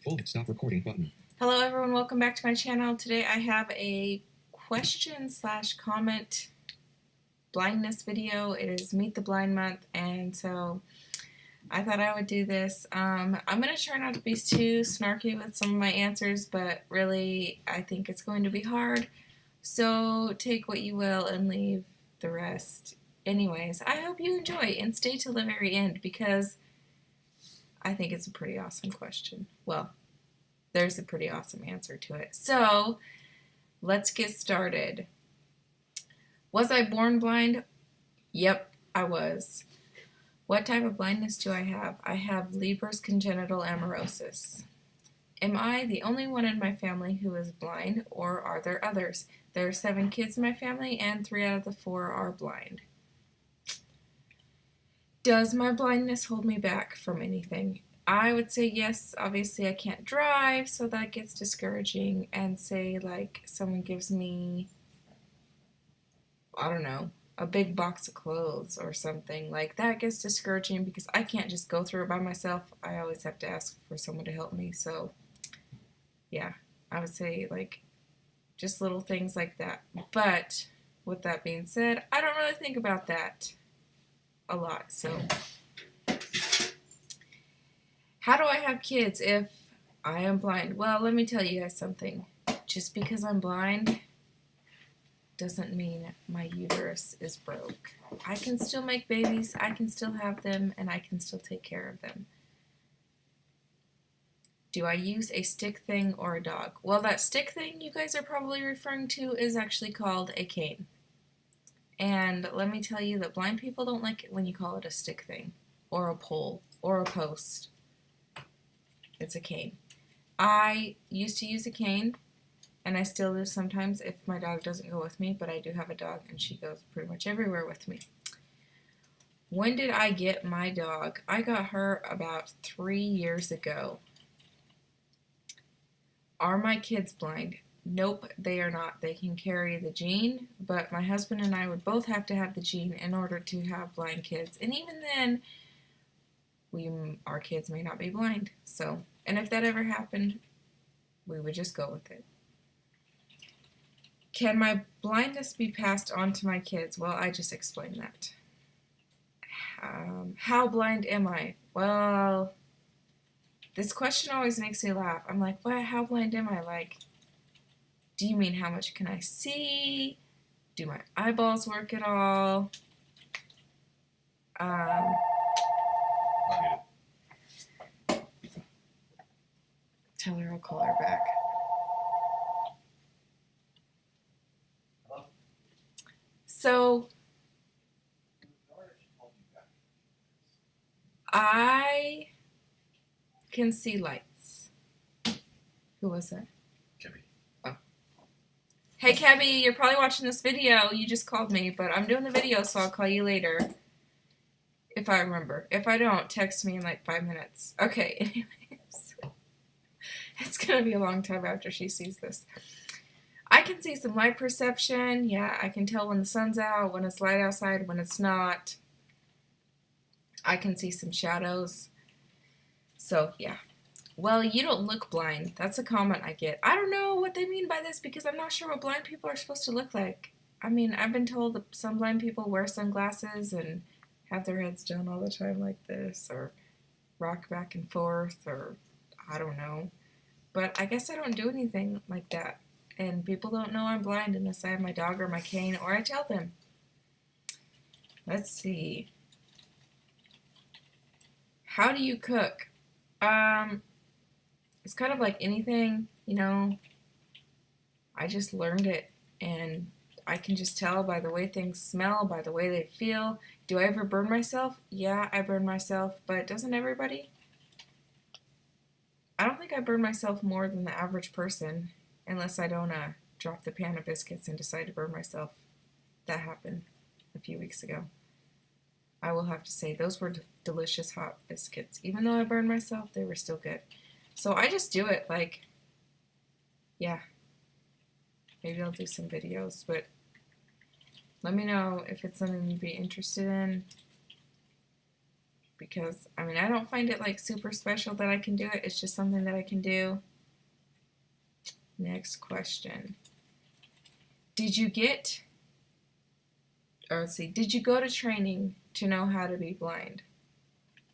Hold stop recording button. Hello everyone, welcome back to my channel. Today I have a question/comment blindness video. It is Meet the Blind Month, and so I thought I would do this. I'm going to try not to be too snarky with some of my answers, but really I think it's going to be hard. So take what you will and leave the rest. Anyways, I hope you enjoy and stay till the very end because I think it's a pretty awesome question. Well, there's a pretty awesome answer to it. So let's get started. Was I born blind? Yep, I was. What type of blindness do I have? I have Leber's congenital amaurosis. Am I the only one in my family who is blind, or are there others? There are 7 kids in my family, and 3 out of the 4 are blind. Does my blindness hold me back from anything? I would say yes. Obviously, I can't drive, so that gets discouraging. And say, like, someone gives me, I don't know, a big box of clothes or something, like that gets discouraging because I can't just go through it by myself. I always have to ask for someone to help me. So, yeah, I would say, like, just little things like that. But with that being said, I don't really think about that a lot. So, how do I have kids if I am blind? Well, let me tell you guys something. Just because I'm blind doesn't mean my uterus is broke. I can still make babies, I can still have them, and I can still take care of them. Do I use a stick thing or a dog? Well, that stick thing you guys are probably referring to is actually called a cane. And let me tell you that blind people don't like it when you call it a stick thing, or a pole, or a post. It's a cane. I used to use a cane, and I still do sometimes if my dog doesn't go with me, but I do have a dog, and she goes pretty much everywhere with me. When did I get my dog? I got her about 3 years ago. Are my kids blind? Nope, they are not. They can carry the gene, but my husband and I would both have to have the gene in order to have blind kids. And even then, our kids may not be blind. So, and if that ever happened, we would just go with it. Can my blindness be passed on to my kids? Well, I just explained that. How blind am I? Well, this question always makes me laugh. I'm like, what? How blind am I? Like, do you mean how much can I see? Do my eyeballs work at all? Tell her I'll call her back. So, I can see lights. Who was that? Kebby. Oh. Hey, Kebby, you're probably watching this video. You just called me, but I'm doing the video, so I'll call you later. If I remember. If I don't, text me in like 5 minutes. Okay, anyways. It's going to be a long time after she sees this. I can see some light perception. Yeah, I can tell when the sun's out, when it's light outside, when it's not. I can see some shadows. So, yeah. Well, you don't look blind. That's a comment I get. I don't know what they mean by this because I'm not sure what blind people are supposed to look like. I mean, I've been told that some blind people wear sunglasses and have their heads down all the time like this, or rock back and forth, or I don't know. But I guess I don't do anything like that. And people don't know I'm blind unless I have my dog or my cane, or I tell them. Let's see. How do you cook? It's kind of like anything, you know. I just learned it, and I can just tell by the way things smell, by the way they feel. Do I ever burn myself? Yeah, I burn myself, but doesn't everybody? I don't think I burn myself more than the average person, unless I don't drop the pan of biscuits and decide to burn myself. That happened a few weeks ago. I will have to say those were delicious hot biscuits. Even though I burned myself, they were still good. So I just do it, like, yeah. Maybe I'll do some videos, but let me know if it's something you'd be interested in. because, I mean, I don't find it like super special that I can do it. It's just something that I can do. Next question. Did you go to training to know how to be blind?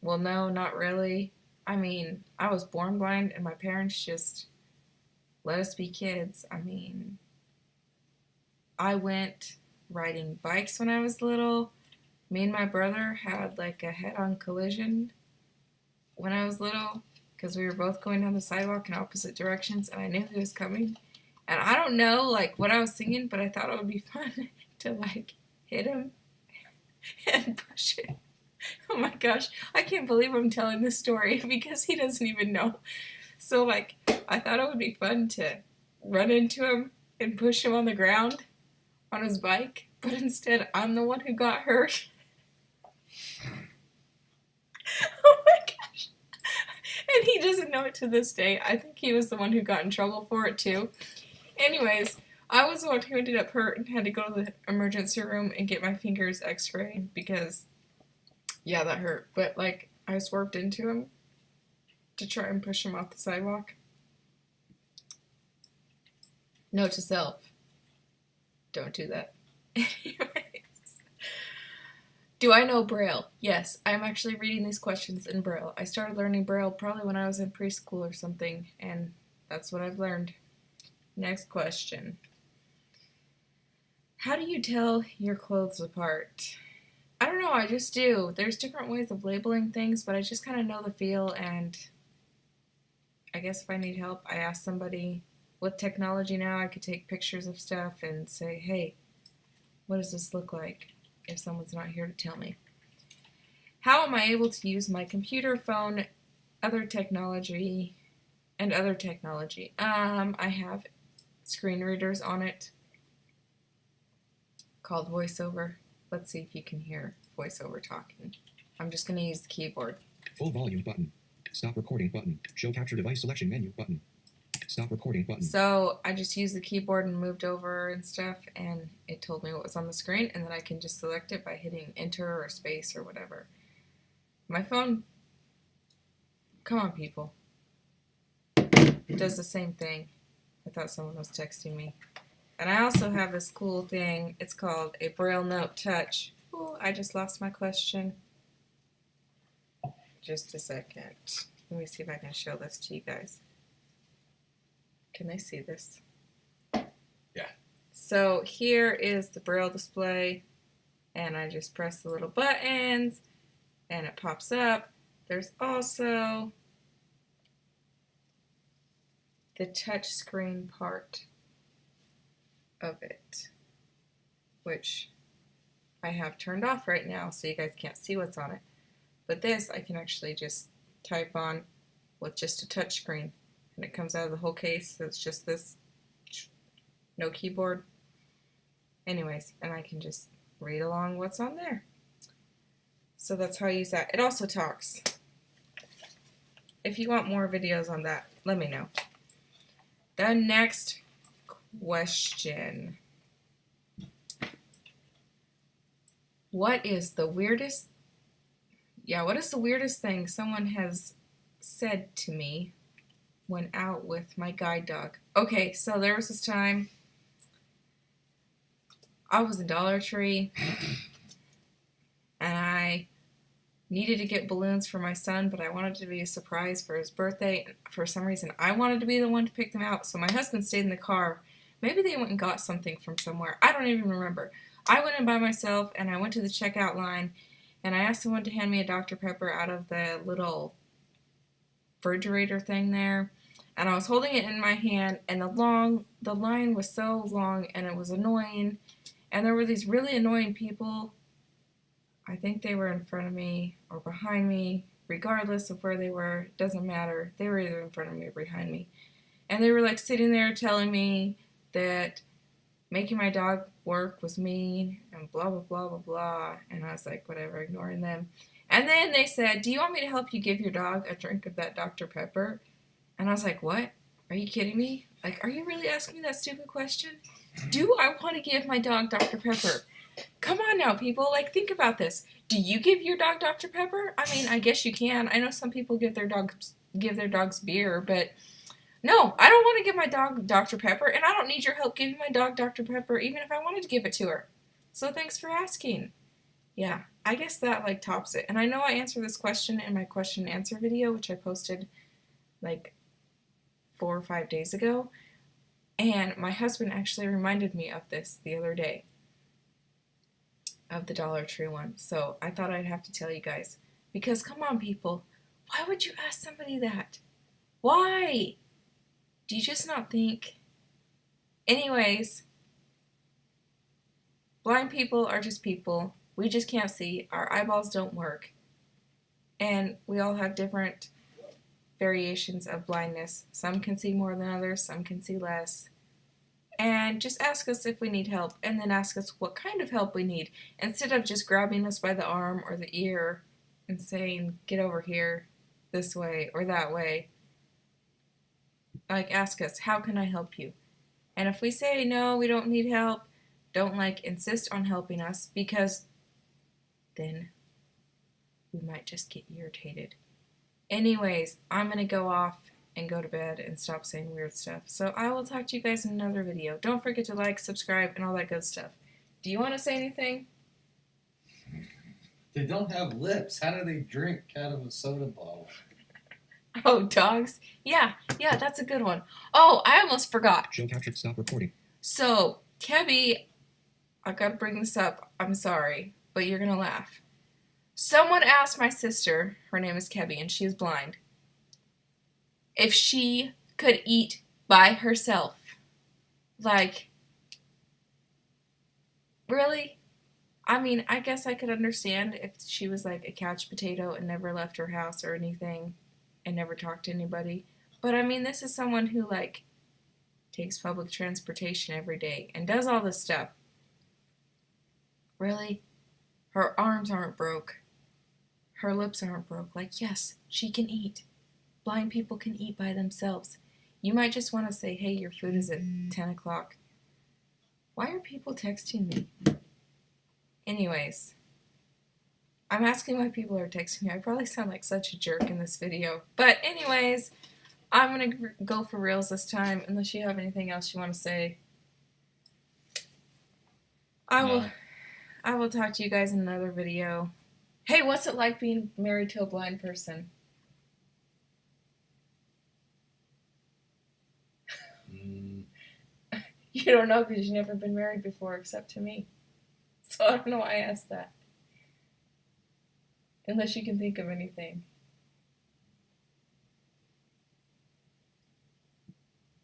Well, no, not really. I mean, I was born blind and my parents just let us be kids. I mean, I went riding bikes when I was little. Me and my brother had like a head-on collision when I was little because we were both going down the sidewalk in opposite directions and I knew he was coming. And I don't know like what I was thinking, but I thought it would be fun to like hit him and push it. Oh my gosh, I can't believe I'm telling this story because he doesn't even know. So like, I thought it would be fun to run into him and push him on the ground on his bike, but instead I'm the one who got hurt. Oh my gosh. And he doesn't know it to this day. I think he was the one who got in trouble for it too. Anyways, I was the one who ended up hurt and had to go to the emergency room and get my fingers x-rayed because, yeah, that hurt. But, like, I swerved into him to try and push him off the sidewalk. Note to self. Don't do that. Anyways. Do I know Braille? Yes, I'm actually reading these questions in Braille. I started learning Braille probably when I was in preschool or something, and that's what I've learned. Next question. How do you tell your clothes apart? I don't know, I just do. There's different ways of labeling things, but I just kind of know the feel, and I guess if I need help, I ask somebody. With technology now, I could take pictures of stuff and say, hey, what does this look like if someone's not here to tell me? How am I able to use my computer, phone, other technology? I have screen readers on it called VoiceOver. Let's see if you can hear VoiceOver talking. I'm just going to use the keyboard. Full volume button. Stop recording button. Show capture device selection menu button. Stop recording button. So I just used the keyboard and moved over and stuff, and it told me what was on the screen, and then I can just select it by hitting enter or space or whatever. My phone, come on people, it does the same thing. I thought someone was texting me. And I also have this cool thing. It's called a Braille Note Touch. Ooh, I just lost my question. Just a second. Let me see if I can show this to you guys. Can they see this? Yeah. So here is the Braille display, and I just press the little buttons, and it pops up. There's also the touch screen part of it, which I have turned off right now so you guys can't see what's on it. But this I can actually just type on with just a touch screen, and it comes out of the whole case, so it's just this, no keyboard. Anyways, and I can just read along what's on there. So that's how I use that. It also talks. If you want more videos on that, let me know. The next question. What is the weirdest thing someone has said to me when out with my guide dog? Okay, so there was this time I was in Dollar Tree and I needed to get balloons for my son, but I wanted it to be a surprise for his birthday. For some reason, I wanted to be the one to pick them out, so my husband stayed in the car. Maybe they went and got something from somewhere. I don't even remember. I went in by myself, and I went to the checkout line, and I asked someone to hand me a Dr. Pepper out of the little refrigerator thing there. And I was holding it in my hand, and the line was so long, and it was annoying. And there were these really annoying people. I think they were in front of me or behind me, regardless of where they were. It doesn't matter. They were either in front of me or behind me. And they were like sitting there telling me that making my dog work was mean and blah, blah, blah, blah, blah. And I was like, whatever, ignoring them. And then they said, do you want me to help you give your dog a drink of that Dr. Pepper? And I was like, what? Are you kidding me? Like, are you really asking me that stupid question? Do I want to give my dog Dr. Pepper? Come on now, people. Like, think about this. Do you give your dog Dr. Pepper? I mean, I guess you can. I know some people give their dogs beer, but no, I don't want to give my dog Dr. Pepper, and I don't need your help giving my dog Dr. Pepper, even if I wanted to give it to her. So thanks for asking. Yeah, I guess that like tops it. And I know I answered this question in my question and answer video, which I posted like 4 or 5 days ago. And my husband actually reminded me of this the other day, of the Dollar Tree one. So I thought I'd have to tell you guys. Because come on, people, why would you ask somebody that? Why? Do you just not think? Anyways, blind people are just people. We just can't see. Our eyeballs don't work. And we all have different variations of blindness. Some can see more than others, some can see less. And just ask us if we need help, and then ask us what kind of help we need, instead of just grabbing us by the arm or the ear and saying, get over here, this way or that way. Like, ask us, how can I help you? And if we say, no, we don't need help, don't like insist on helping us, because then we might just get irritated. Anyways, I'm going to go off and go to bed and stop saying weird stuff. So I will talk to you guys in another video. Don't forget to like, subscribe, and all that good stuff. Do you want to say anything? They don't have lips. How do they drink out of a soda bottle? Oh, dogs? Yeah, that's a good one. Oh, I almost forgot. Show capture. Stop recording. So, Kebby, I gotta bring this up. I'm sorry, but you're gonna laugh. Someone asked my sister, her name is Kebby, and she is blind, if she could eat by herself. Like, really? I mean, I guess I could understand if she was like a couch potato and never left her house or anything and never talked to anybody. But I mean, this is someone who like takes public transportation every day and does all this stuff. Really? Her arms aren't broke. Her lips aren't broke. Like, yes, she can eat. Blind people can eat by themselves. You might just want to say, hey, your food is at 10 o'clock. Why are people texting me? Anyways, I'm asking why people are texting me. I probably sound like such a jerk in this video. But anyways, I'm going to go for reals this time, unless you have anything else you want to say. I will talk to you guys in another video. Hey, what's it like being married to a blind person? You don't know because you've never been married before except to me. So I don't know why I asked that. Unless you can think of anything.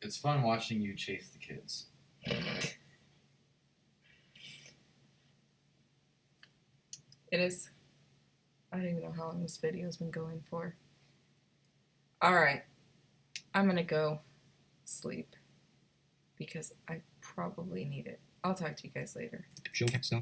It's fun watching you chase the kids. It is. I don't even know how long this video's been going for. Alright. I'm gonna go sleep. Because I probably need it. I'll talk to you guys later. Show stop.